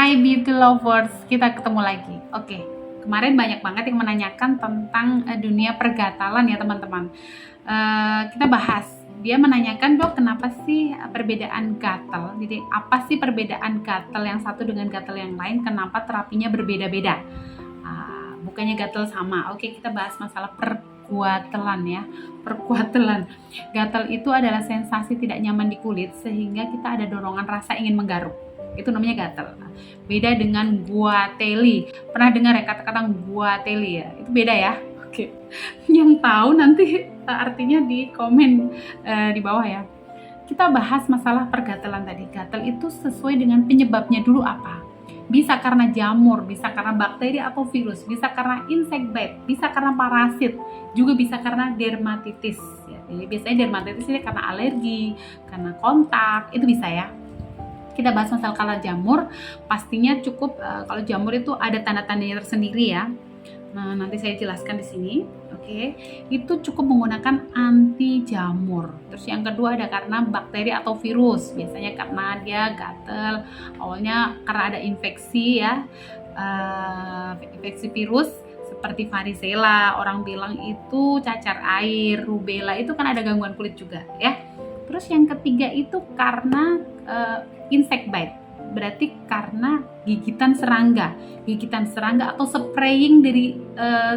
Hai beauty lovers, kita ketemu lagi. Oke, kemarin banyak banget yang menanyakan tentang dunia pergatalan ya teman-teman. Kita bahas. Dia menanyakan, dok, kenapa sih perbedaan gatal? Jadi apa sih perbedaan gatal yang satu dengan gatal yang lain? Kenapa terapinya berbeda-beda? Bukannya gatal sama. Oke, kita bahas masalah perkuatelan ya. Perkuatelan. Gatal itu adalah sensasi tidak nyaman di kulit sehingga kita ada dorongan rasa ingin menggaruk. Itu namanya gatal. Beda dengan guateli. Pernah dengar ya kata-kata guateli ya? Itu beda ya. Oke. Yang tahu nanti artinya di komen di bawah ya. Kita bahas masalah pergatalan tadi. Gatal itu sesuai dengan penyebabnya dulu apa? Bisa karena jamur, bisa karena bakteri atau virus, bisa karena insect bite, bisa karena parasit, juga bisa karena dermatitis. Ya, jadi biasanya dermatitis ini karena alergi, karena kontak, itu bisa ya. Kita bahas masalah kalau jamur, pastinya cukup kalau jamur itu ada tanda-tandanya tersendiri ya. Nah, nanti saya jelaskan di sini. Oke, itu cukup menggunakan anti jamur. Terus yang kedua ada karena bakteri atau virus. Biasanya karena dia gatel, awalnya karena ada infeksi ya, infeksi virus seperti varicella. Orang bilang itu cacar air, rubella itu kan ada gangguan kulit juga ya. Terus yang ketiga itu karena insect bite, berarti karena gigitan serangga atau spraying dari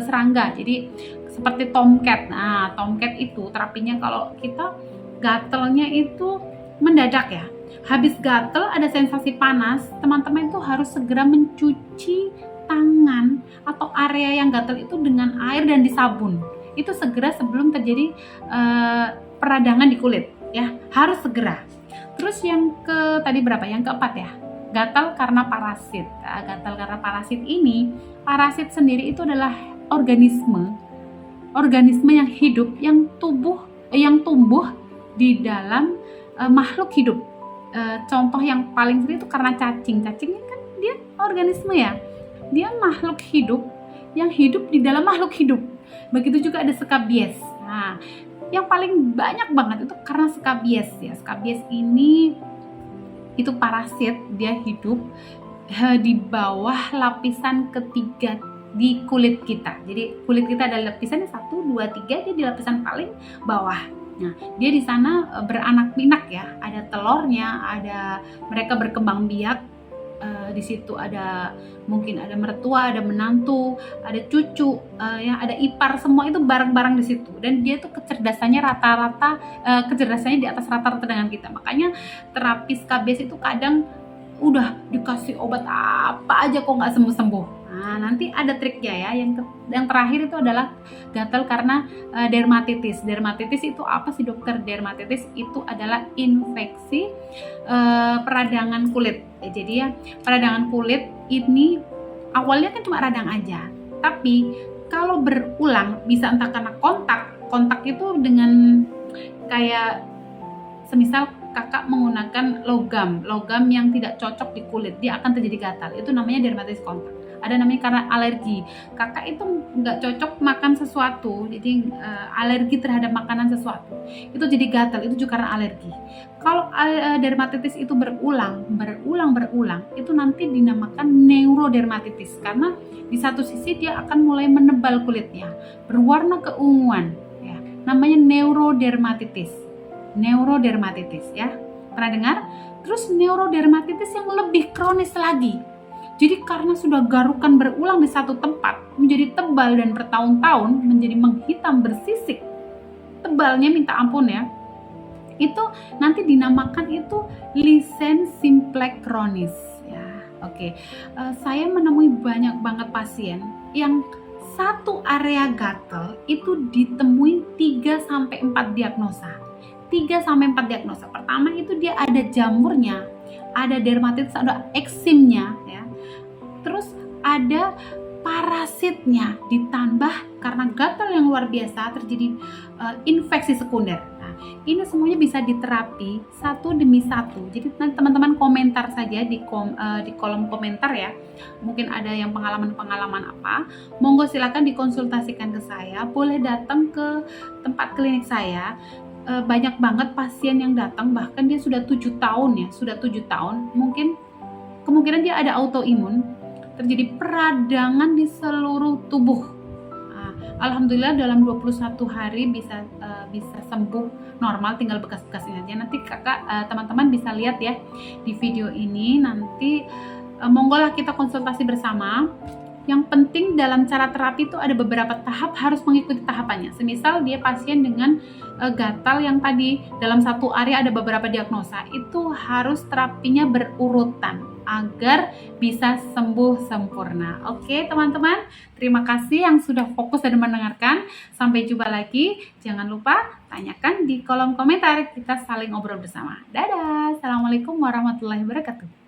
serangga. Jadi seperti tomcat. Nah, tomcat itu terapinya kalau kita gatelnya itu mendadak ya. Habis gatel ada sensasi panas, teman-teman itu harus segera mencuci tangan atau area yang gatel itu dengan air dan disabun. Itu segera sebelum terjadi peradangan di kulit ya, harus segera. Terus yang tadi berapa? Yang keempat ya. Gatal karena parasit. Nah, gatal karena parasit ini, parasit sendiri itu adalah organisme yang hidup, yang tumbuh di dalam makhluk hidup. Contoh yang paling sering itu karena cacing. Cacingnya kan dia organisme ya. Dia makhluk hidup yang hidup di dalam makhluk hidup. Begitu juga ada skabies. Nah, yang paling banyak banget itu karena skabies ya. Skabies ini itu parasit, dia hidup di bawah lapisan ketiga di kulit kita. Jadi kulit kita ada lapisannya 1, 2, 3, dia di lapisan paling bawah. Nah, dia di sana beranak pinak ya, ada telurnya, ada mereka berkembang biak. Di situ ada mungkin ada mertua, ada menantu, ada cucu, ya ada ipar, semua itu bareng-bareng di situ. Dan dia tuh kecerdasannya rata-rata, kecerdasannya di atas rata-rata dengan kita. Makanya terapi skabies itu kadang udah dikasih obat apa aja kok nggak sembuh-sembuh. Nah, nanti ada triknya ya. Yang terakhir itu adalah gatal karena dermatitis. Dermatitis itu apa sih dokter? Dermatitis itu adalah infeksi peradangan kulit. Jadi ya, peradangan kulit ini awalnya kan cuma radang aja. Tapi kalau berulang bisa entah karena kontak itu dengan kayak semisal kakak menggunakan logam yang tidak cocok di kulit, dia akan terjadi gatal. Itu namanya dermatitis kontak. Ada namanya karena alergi. Kakak itu nggak cocok makan sesuatu, jadi alergi terhadap makanan sesuatu. Itu jadi gatal, itu juga karena alergi. Kalau dermatitis itu berulang, itu nanti dinamakan neurodermatitis. Karena di satu sisi dia akan mulai menebal kulitnya, berwarna keunguan. Ya. Namanya neurodermatitis ya. Pernah dengar? Terus neurodermatitis yang lebih kronis lagi. Jadi karena sudah garukan berulang di satu tempat, menjadi tebal dan bertahun-tahun, menjadi menghitam bersisik, tebalnya minta ampun ya. Itu nanti dinamakan itu lisen simplex chronis ya. Oke. Saya menemui banyak banget pasien yang satu area gatal itu ditemui 3-4 diagnosa. 3-4 diagnosa. Pertama itu dia ada jamurnya, ada dermatitis, ada eksimnya ya. Terus ada parasitnya, ditambah karena gatal yang luar biasa terjadi infeksi sekunder. Nah, ini semuanya bisa diterapi satu demi satu. Jadi nanti teman-teman komentar saja di kolom komentar ya. Mungkin ada yang pengalaman apa. Monggo silakan dikonsultasikan ke saya. Boleh datang ke tempat klinik saya. Banyak banget pasien yang datang, bahkan dia sudah 7 tahun ya, mungkin kemungkinan dia ada autoimun, terjadi peradangan di seluruh tubuh. Nah, alhamdulillah dalam 21 hari bisa sembuh normal, tinggal bekas-bekasnya aja. Nanti teman-teman bisa lihat ya di video ini. Nanti monggolah kita konsultasi bersama. Yang penting dalam cara terapi itu ada beberapa tahap, harus mengikuti tahapannya. Semisal dia pasien dengan gatal yang tadi dalam satu area ada beberapa diagnosa, itu harus terapinya berurutan agar bisa sembuh sempurna. Oke teman-teman, terima kasih yang sudah fokus dan mendengarkan. Sampai jumpa lagi. Jangan lupa tanyakan di kolom komentar, kita saling ngobrol bersama. Dadah, assalamualaikum warahmatullahi wabarakatuh.